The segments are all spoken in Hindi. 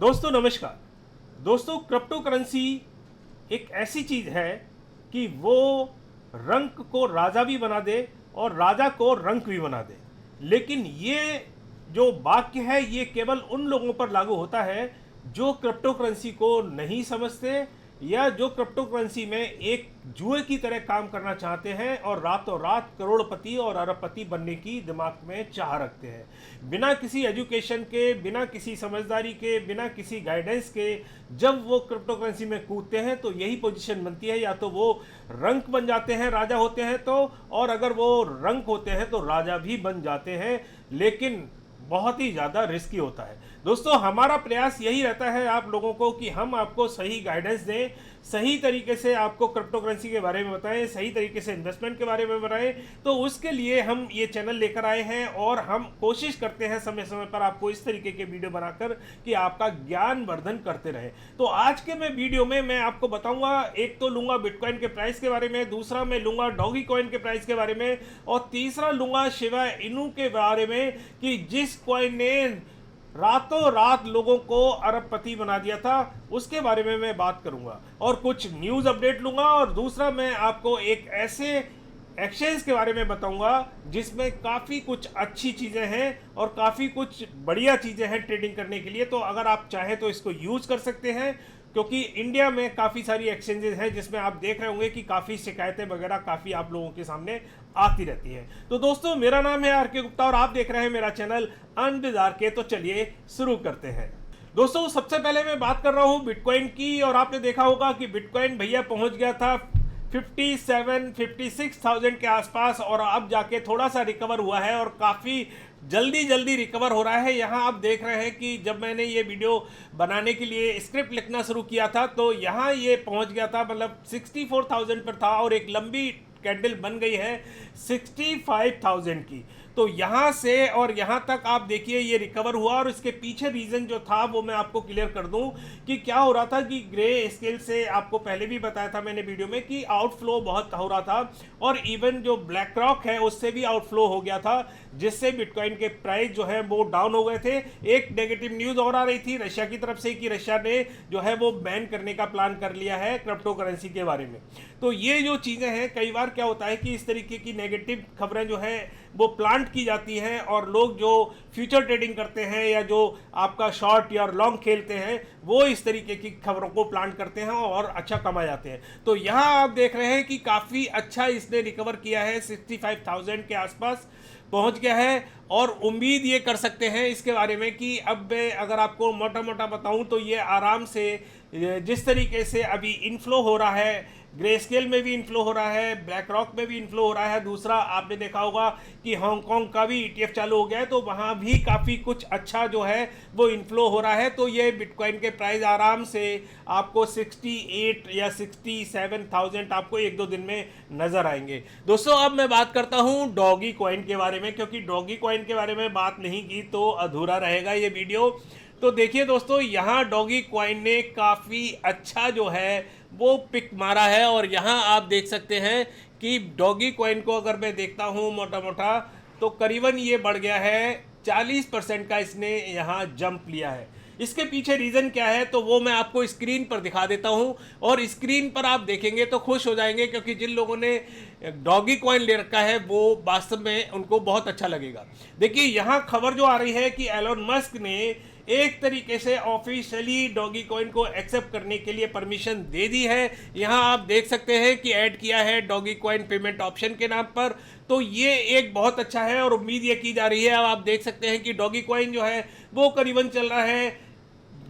दोस्तों नमस्कार। दोस्तों क्रिप्टो करेंसी एक ऐसी चीज़ है कि वो रंक को राजा भी बना दे और राजा को रंक भी बना दे। लेकिन ये जो वाक्य है ये केवल उन लोगों पर लागू होता है जो क्रिप्टो करेंसी को नहीं समझते या जो क्रिप्टो करेंसी में एक जुए की तरह काम करना चाहते हैं और रातों रात करोड़पति और अरबपति बनने की दिमाग में चाह रखते हैं। बिना किसी एजुकेशन के, बिना किसी समझदारी के, बिना किसी गाइडेंस के जब वो क्रिप्टो करेंसी में कूदते हैं तो यही पोजीशन बनती है, या तो वो रंक बन जाते हैं, राजा होते हैं तो, और अगर वो रंक होते हैं तो राजा भी बन जाते हैं। लेकिन बहुत ही ज़्यादा रिस्की होता है। दोस्तों हमारा प्रयास यही रहता है आप लोगों को कि हम आपको सही गाइडेंस दें, सही तरीके से आपको क्रिप्टो करेंसी के बारे में बताएं, सही तरीके से इन्वेस्टमेंट के बारे में बताएं। तो उसके लिए हम ये चैनल लेकर आए हैं और हम कोशिश करते हैं समय समय पर आपको इस तरीके के वीडियो बनाकर कि आपका ज्ञान वर्धन करते रहे। तो आज के मैं वीडियो में मैं आपको बताऊंगा, एक तो लूंगा बिटकॉइन के प्राइस के बारे में, दूसरा मैं लूंगा डॉगी कॉइन के प्राइस के बारे में, और तीसरा लूंगा शिबा इनू के बारे में कि जिस कॉइन ने रातों रात लोगों को अरबपति बना दिया था उसके बारे में मैं बात करूंगा, और कुछ न्यूज़ अपडेट लूंगा। और दूसरा मैं आपको एक ऐसे एक्सचेंज के बारे में बताऊंगा जिसमें काफ़ी कुछ अच्छी चीज़ें हैं और काफ़ी कुछ बढ़िया चीज़ें हैं ट्रेडिंग करने के लिए। तो अगर आप चाहें तो इसको यूज़ कर सकते हैं, क्योंकि इंडिया में काफ़ी सारी एक्सचेंजेस हैं जिसमें आप देख रहे होंगे कि काफ़ी शिकायतें वगैरह काफ़ी आप लोगों के सामने आती रहती हैं। तो दोस्तों मेरा नाम है आर.के. गुप्ता और आप देख रहे हैं मेरा चैनल अर्न विद आर.के. तो चलिए शुरू करते हैं। दोस्तों सबसे पहले मैं बात कर रहा हूं बिटकॉइन की, और आपने देखा होगा कि बिटकॉइन भैया पहुंच गया था 56,000 के आसपास, और अब जाके थोड़ा सा रिकवर हुआ है और काफ़ी जल्दी रिकवर हो रहा है। यहाँ आप देख रहे हैं कि जब मैंने ये वीडियो बनाने के लिए स्क्रिप्ट लिखना शुरू किया था तो यहाँ ये पहुँच गया था, मतलब 64,000 पर था, और एक लंबी कैंडल बन गई है 65,000 की। तो यहाँ से और यहाँ तक आप देखिए ये रिकवर हुआ, और इसके पीछे रीज़न जो था वो मैं आपको क्लियर कर दूं कि क्या हो रहा था कि ग्रे स्केल से आपको पहले भी बताया था मैंने वीडियो में कि आउटफ्लो बहुत हो रहा था, और इवन जो ब्लैक रॉक है उससे भी आउटफ्लो हो गया था, जिससे बिटकॉइन के प्राइस जो है वो डाउन हो गए थे। एक नेगेटिव न्यूज़ और आ रही थी रशिया की तरफ से कि रशिया ने जो है वो बैन करने का प्लान कर लिया है क्रिप्टो करेंसी के बारे में। तो ये जो चीज़ें हैं, कई बार क्या होता है कि इस तरीके की नेगेटिव खबरें जो है वो प्लांट की जाती हैं, और लोग जो फ्यूचर ट्रेडिंग करते हैं या जो आपका शॉर्ट या लॉन्ग खेलते हैं वो इस तरीके की खबरों को प्लांट करते हैं और अच्छा कमा जाते हैं। तो यहाँ आप देख रहे हैं कि काफ़ी अच्छा इसने रिकवर किया है, 65,000 के आसपास पहुंच गया है, और उम्मीद ये कर सकते हैं इसके बारे में कि अब मैं अगर आपको मोटा मोटा बताऊं तो ये आराम से जिस तरीके से अभी इनफ्लो हो रहा है, ग्रे स्केल में भी इनफ्लो हो रहा है, ब्लैक रॉक में भी इनफ्लो हो रहा है। दूसरा आपने देखा होगा कि हांगकांग का भी ETF चालू हो गया है, तो वहाँ भी काफ़ी कुछ अच्छा जो है वो इनफ्लो हो रहा है। तो ये बिटकॉइन के प्राइस आराम से आपको 68 या 67,000 आपको एक दो दिन में नज़र आएंगे। दोस्तों अब मैं बात करता हूँ डॉगी कॉइन के बारे में, क्योंकि डॉगी कॉइन के बारे में बात नहीं की तो अधूरा रहेगा ये वीडियो। तो देखिए दोस्तों, यहाँ डॉगी कॉइन ने काफ़ी अच्छा जो है वो पिक मारा है, और यहाँ आप देख सकते हैं कि डॉगी कॉइन को अगर मैं देखता हूँ मोटा मोटा तो करीबन ये बढ़ गया है 40% का इसने यहाँ जंप लिया है। इसके पीछे रीज़न क्या है तो वो मैं आपको स्क्रीन पर दिखा देता हूँ, और स्क्रीन पर आप देखेंगे तो खुश हो जाएंगे, क्योंकि जिन लोगों ने डॉगी कॉइन ले रखा है वो वास्तव में उनको बहुत अच्छा लगेगा। देखिए यहाँ खबर जो आ रही है कि एलोन मस्क ने एक तरीके से ऑफिशियली डॉगी कॉइन को एक्सेप्ट करने के लिए परमिशन दे दी है। यहाँ आप देख सकते हैं कि ऐड किया है डॉगी कॉइन पेमेंट ऑप्शन के नाम पर। तो ये एक बहुत अच्छा है, और उम्मीद ये की जा रही है। अब आप देख सकते हैं कि डॉगी कॉइन जो है वो करीबन चल रहा है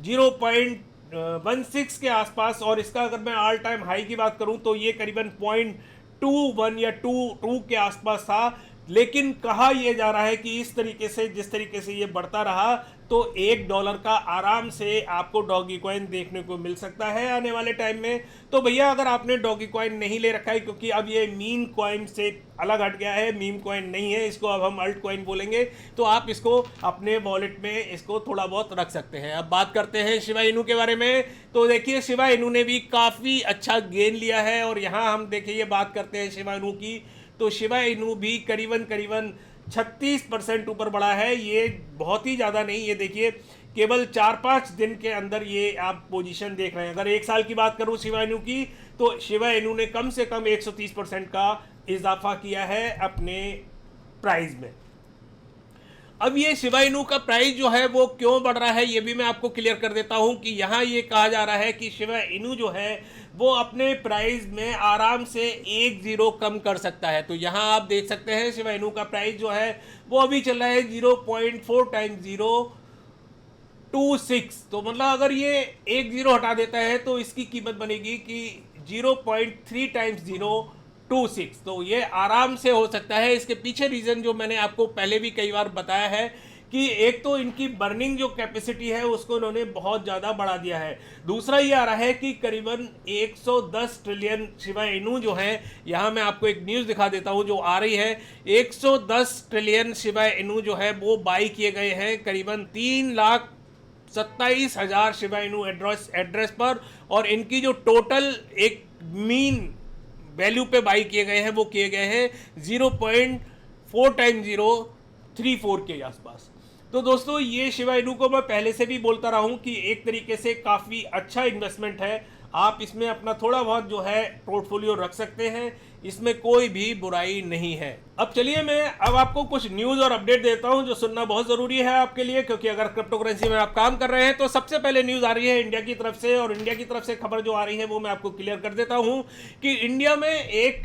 0.16 के आसपास, और इसका अगर मैं ऑल टाइम हाई की बात करूं तो ये करीबन 0.21 या 2 के आसपास था। लेकिन कहा यह जा रहा है कि इस तरीके से जिस तरीके से ये बढ़ता रहा तो $1 का आराम से आपको डॉगी कॉइन देखने को मिल सकता है आने वाले टाइम में। तो भैया अगर आपने डॉगी कॉइन नहीं ले रखा है, क्योंकि अब ये मीम कॉइन से अलग हट गया है, मीम कॉइन नहीं है, इसको अब हम अल्ट कॉइन बोलेंगे, तो आप इसको अपने वॉलेट में इसको थोड़ा बहुत रख सकते हैं। अब बात करते हैं शिबा इनू के बारे में। तो देखिए शिबा इनू ने भी काफ़ी अच्छा गेन लिया है, और यहाँ हम देखिए ये बात करते हैं शिबा इनू की, तो शिबा इनू भी करीबन 36% ऊपर बढ़ा है। ये बहुत ही ज़्यादा नहीं, ये देखिए केवल 4-5 दिन के अंदर ये आप पोजीशन देख रहे हैं। अगर एक साल की बात करूं शिबा इनू की, तो शिबा इनू ने कम से कम 130% का इजाफा किया है अपने प्राइस में। अब ये शिबा इनू का प्राइस जो है वो क्यों बढ़ रहा है, ये भी मैं आपको क्लियर कर देता हूं कि यहाँ ये कहा जा रहा है कि शिबा इनू जो है वो अपने प्राइस में आराम से 1 जीरो कम कर सकता है। तो यहाँ आप देख सकते हैं शिबा इनू का प्राइस जो है वो अभी चल रहा है 0.4 टाइम्स 0.26। तो मतलब अगर ये 1 जीरो हटा देता है तो इसकी कीमत बनेगी कि 0.3 टाइम्स 0.26। तो ये आराम से हो सकता है। इसके पीछे रीज़न जो मैंने आपको पहले भी कई बार बताया है कि एक तो इनकी बर्निंग जो कैपेसिटी है उसको इन्होंने बहुत ज़्यादा बढ़ा दिया है। दूसरा ये आ रहा है कि करीबन 110 ट्रिलियन शिबा इनू जो है, यहाँ मैं आपको एक न्यूज़ दिखा देता हूँ जो आ रही है, 110 ट्रिलियन शिबा इनू जो है वो बाई किए गए हैं करीबन 3,27,000 शिबा इनू एड्रेस पर, और इनकी जो टोटल एक मीन वैल्यू पे बाई किए गए हैं वो किए गए हैं 0.4 टाइम्स 0.34 के आसपास। तो दोस्तों ये शिबा इनू को मैं पहले से भी बोलता रहा हूँ कि एक तरीके से काफ़ी अच्छा इन्वेस्टमेंट है। आप इसमें अपना थोड़ा बहुत जो है पोर्टफोलियो रख सकते हैं, इसमें कोई भी बुराई नहीं है। अब चलिए मैं अब आपको कुछ न्यूज़ और अपडेट देता हूं जो सुनना बहुत ज़रूरी है आपके लिए, क्योंकि अगर क्रिप्टो करेंसी में आप काम कर रहे हैं तो सबसे पहले न्यूज़ आ रही है इंडिया की तरफ से, और इंडिया की तरफ से खबर जो आ रही है वो मैं आपको क्लियर कर देता हूं कि इंडिया में एक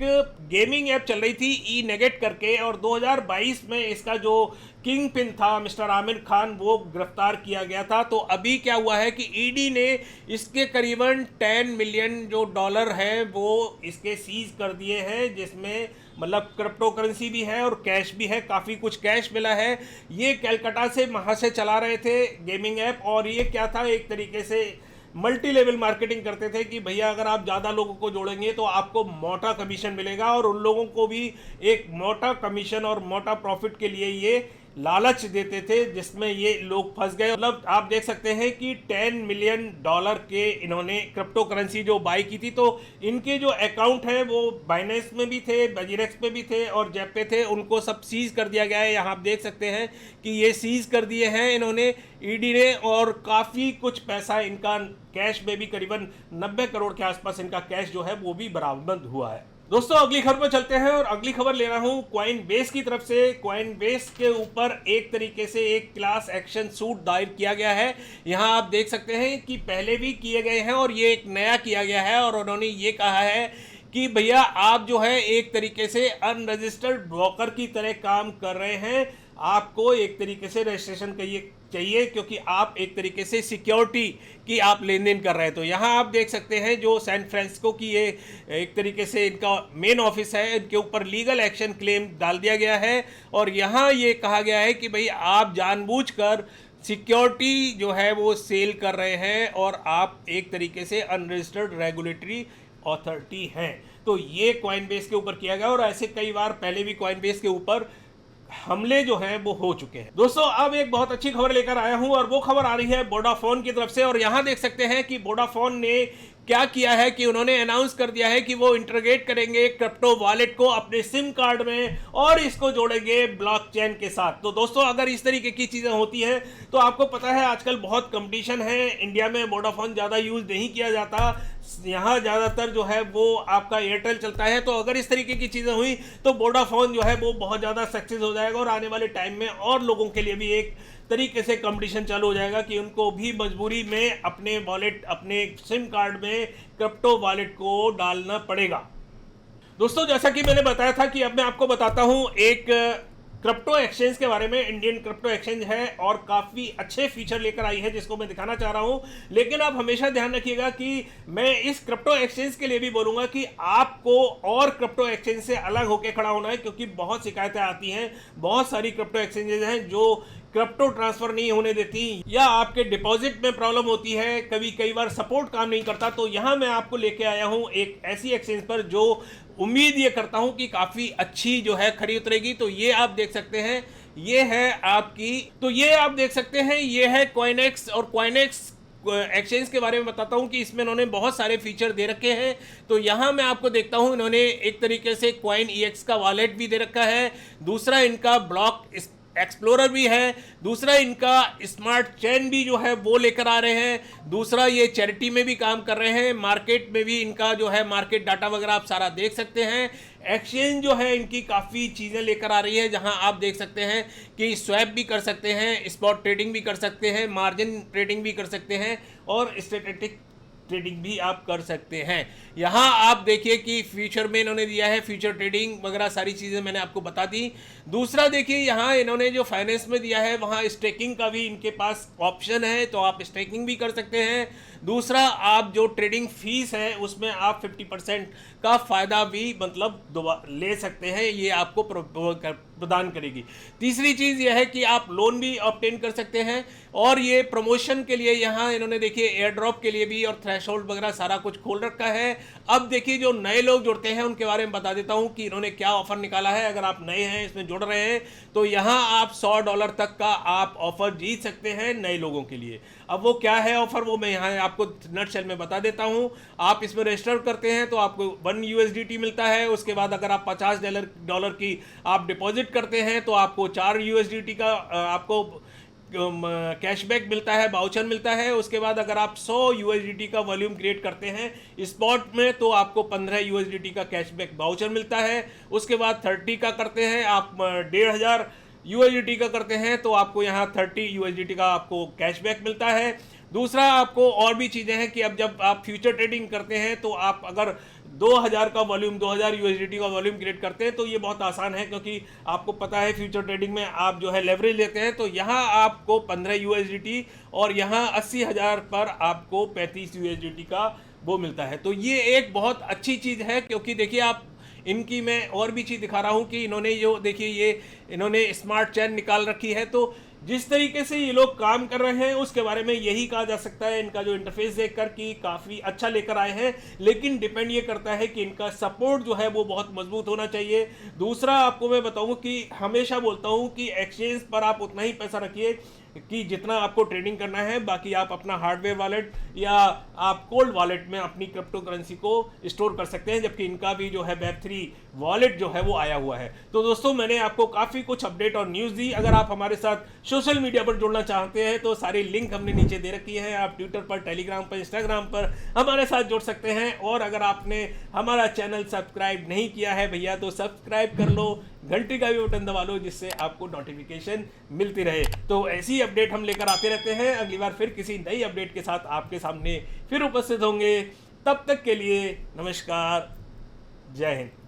गेमिंग ऐप चल रही थी ई नेगेट करके, और 2022 में इसका जो किंग पिन था मिस्टर आमिर खान वो गिरफ्तार किया गया था। तो अभी क्या हुआ है कि ईडी ने इसके करीबन 10 मिलियन जो डॉलर है वो इसके सीज कर दिए हैं, जिसमें मतलब क्रिप्टो करेंसी भी है और कैश भी है, काफ़ी कुछ कैश मिला है। ये कलकत्ता से वहाँ से चला रहे थे गेमिंग ऐप, और ये क्या था, एक तरीके से मल्टी लेवल मार्केटिंग करते थे कि भैया अगर आप ज़्यादा लोगों को जोड़ेंगे तो आपको मोटा कमीशन मिलेगा, और उन लोगों को भी एक मोटा कमीशन और मोटा प्रॉफिट के लिए ये लालच देते थे, जिसमें ये लोग फंस गए। मतलब आप देख सकते हैं कि 10 मिलियन डॉलर के इन्होंने क्रिप्टो करेंसी जो बाई की थी, तो इनके जो अकाउंट है वो बाइनेंस में भी थे, बजीरेक्स पे भी थे और जेप पे थे, उनको सब सीज कर दिया गया है। यहाँ आप देख सकते हैं कि ये सीज कर दिए हैं इन्होंने ईडी ने, और काफ़ी कुछ पैसा इनका कैश में भी करीबन 90 करोड़ के आसपास इनका कैश जो है वो भी बरामद हुआ है। दोस्तों अगली खबर पर चलते हैं, और अगली खबर ले रहा हूं कॉइन बेस की तरफ से। कॉइन बेस के ऊपर एक तरीके से एक क्लास एक्शन सूट दायर किया गया है। यहां आप देख सकते हैं कि पहले भी किए गए हैं और ये एक नया किया गया है, और उन्होंने ये कहा है कि भैया आप जो है एक तरीके से अनरजिस्टर्ड ब्रोकर की तरह काम कर रहे हैं, आपको एक तरीके से रजिस्ट्रेशन चाहिए क्योंकि आप एक तरीके से सिक्योरिटी की आप लेन देन कर रहे हैं। तो यहाँ आप देख सकते हैं जो सैन फ्रांसिस्को की ये एक तरीके से इनका मेन ऑफिस है, इनके ऊपर लीगल एक्शन क्लेम डाल दिया गया है, और यहाँ ये कहा गया है कि भाई आप जानबूझकर सिक्योरिटी जो है वो सेल कर रहे हैं और आप एक तरीके से अनरजिस्टर्ड रेगुलेटरी अथॉरिटी हैं। तो ये कॉइनबेस के ऊपर किया गया, और ऐसे कई बार पहले भी कॉइनबेस के ऊपर हमले जो हैं वो हो चुके हैं। दोस्तों अब एक बहुत अच्छी खबर लेकर आया हूं, और वो खबर आ रही है वोडाफोन की तरफ से। और यहां देख सकते हैं कि वोडाफोन ने क्या किया है कि उन्होंने अनाउंस कर दिया है कि वो इंटीग्रेट करेंगे क्रिप्टो वॉलेट को अपने सिम कार्ड में और इसको जोड़ेंगे ब्लॉकचेन के साथ। तो दोस्तों अगर इस तरीके की चीज़ें होती हैं तो आपको पता है आजकल बहुत कंपटीशन है, इंडिया में वोडाफोन ज़्यादा यूज़ नहीं किया जाता, यहाँ ज़्यादातर जो है वो आपका एयरटेल चलता है। तो अगर इस तरीके की चीज़ें हुई तो वोडाफोन जो है वो बहुत ज़्यादा सक्सेस हो जाएगा, और आने वाले टाइम में और लोगों के लिए भी एक तरीके से कंपटीशन चालू हो जाएगा कि उनको भी मजबूरी में अपने वॉलेट अपने सिम कार्ड में क्रिप्टो वॉलेट को डालना पड़ेगा। दोस्तों जैसा कि मैंने बताया था कि अब मैं आपको बताता हूं एक क्रिप्टो एक्सचेंज के बारे में। इंडियन क्रिप्टो एक्सचेंज है और काफ़ी अच्छे फीचर लेकर आई है जिसको मैं दिखाना चाह रहा हूं, लेकिन आप हमेशा ध्यान रखिएगा कि मैं इस क्रिप्टो एक्सचेंज के लिए भी बोलूँगा कि आपको और क्रिप्टो एक्सचेंज से अलग होकर खड़ा होना है, क्योंकि बहुत शिकायतें आती हैं, बहुत सारी क्रिप्टो एक्सचेंजेज हैं जो क्रिप्टो ट्रांसफ़र नहीं होने देती या आपके डिपॉजिट में प्रॉब्लम होती है, कई बार सपोर्ट काम नहीं करता। तो यहाँ मैं आपको लेके आया हूँ एक ऐसी एक्सचेंज पर जो उम्मीद ये करता हूँ कि काफ़ी अच्छी जो है खरी उतरेगी। तो ये आप देख सकते हैं, ये है आपकी, तो ये आप देख सकते हैं ये है कॉइनेक्स। और कॉइनेक्स एक्सचेंज के बारे में बताता हूं कि इसमें इन्होंने बहुत सारे फीचर दे रखे हैं। तो यहाँ मैं आपको देखता हूं इन्होंने एक तरीके से कॉइन EX का वॉलेट भी दे रखा है, दूसरा इनका ब्लॉक एक्सप्लोरर भी है, दूसरा इनका स्मार्ट चेन भी जो है वो लेकर आ रहे हैं, दूसरा ये चैरिटी में भी काम कर रहे हैं, मार्केट में भी इनका जो है मार्केट डाटा वगैरह आप सारा देख सकते हैं। एक्सचेंज जो है इनकी काफ़ी चीज़ें लेकर आ रही है, जहां आप देख सकते हैं कि स्वैप भी कर सकते हैं, स्पॉट ट्रेडिंग भी कर सकते हैं, मार्जिन ट्रेडिंग भी कर सकते हैं और स्ट्रेटेजिक ट्रेडिंग भी आप कर सकते हैं। यहाँ आप देखिए कि फ्यूचर में इन्होंने दिया है, फ्यूचर ट्रेडिंग वगैरह सारी चीज़ें मैंने आपको बता दी। दूसरा देखिए यहाँ इन्होंने जो फाइनेंस में दिया है वहाँ स्टेकिंग का भी इनके पास ऑप्शन है, तो आप स्टेकिंग भी कर सकते हैं। दूसरा आप जो ट्रेडिंग फीस है उसमें आप 50% का फ़ायदा भी मतलब ले सकते हैं, ये आपको प्रदान करेगी। तीसरी चीज़ यह है कि आप लोन भी ऑब्टेन कर सकते हैं और ये प्रमोशन के लिए यहाँ इन्होंने देखिए एयर ड्रॉप के लिए भी और थ्रेशोल्ड वगैरह सारा कुछ खोल रखा है। अब देखिए जो नए लोग जुड़ते हैं उनके बारे में बता देता हूँ कि इन्होंने क्या ऑफर निकाला है। अगर आप नए हैं इसमें जुड़ रहे हैं तो यहाँ आप $100 तक का आप ऑफर जीत सकते हैं नए लोगों के लिए। अब वो क्या है ऑफर, वो मैं यहाँ आपको नटशेल में बता देता हूँ। आप इसमें रजिस्टर करते हैं तो आपको 1 USDT मिलता है। उसके बाद अगर आप $50 की आप डिपॉजिट करते हैं तो आपको 4 USDT का आपको कैशबैक मिलता है, बाउचर मिलता है। उसके बाद अगर आप 100 USDT का वॉल्यूम क्रिएट करते हैं स्पॉट में तो आपको 15 USDT का कैशबैक बाउचर मिलता है। उसके बाद 30 का करते हैं आप 1500 USDT का करते हैं तो आपको यहाँ 30 USDT का आपको कैशबैक मिलता है। दूसरा आपको और भी चीज़ें हैं कि अब जब आप फ्यूचर ट्रेडिंग करते हैं तो आप अगर 2000 का वॉल्यूम 2000 USDT का वॉल्यूम क्रिएट करते हैं तो ये बहुत आसान है, क्योंकि आपको पता है फ्यूचर ट्रेडिंग में आप जो है लेवरेज लेते हैं। तो यहाँ आपको 15 USDT और यहाँ 80,000 पर आपको 35 USDT का वो मिलता है। तो ये एक बहुत अच्छी चीज़ है, क्योंकि देखिए आप इनकी मैं और भी चीज़ दिखा रहा हूँ कि इन्होंने जो देखिए ये इन्होंने स्मार्ट चेन निकाल रखी है। तो जिस तरीके से ये लोग काम कर रहे हैं उसके बारे में यही कहा जा सकता है, इनका जो इंटरफेस देखकर कि काफ़ी अच्छा लेकर आए हैं। लेकिन डिपेंड ये करता है कि इनका सपोर्ट जो है वो बहुत मजबूत होना चाहिए। दूसरा आपको मैं बताऊं कि हमेशा बोलता हूं कि एक्सचेंज पर आप उतना ही पैसा रखिए कि जितना आपको ट्रेडिंग करना है, बाकी आप अपना हार्डवेयर वॉलेट या आप कोल्ड वॉलेट में अपनी क्रिप्टो करेंसी को स्टोर कर सकते हैं, जबकि इनका भी जो है Web3 वॉलेट जो है वो आया हुआ है। तो दोस्तों मैंने आपको काफ़ी कुछ अपडेट और न्यूज़ दी। अगर आप हमारे साथ सोशल मीडिया पर जुड़ना चाहते हैं तो सारी लिंक हमने नीचे दे रखी है। आप ट्विटर पर, टेलीग्राम पर, इंस्टाग्राम पर हमारे साथ जुड़ सकते हैं। और अगर आपने हमारा चैनल सब्सक्राइब नहीं किया है भैया तो सब्सक्राइब कर लो, घंटी का भी बटन दबा लो जिससे आपको नोटिफिकेशन मिलती रहे। तो ऐसी अपडेट हम लेकर आते रहते हैं। अगली बार फिर किसी नई अपडेट के साथ आपके सामने फिर उपस्थित होंगे। तब तक के लिए नमस्कार, जय हिंद।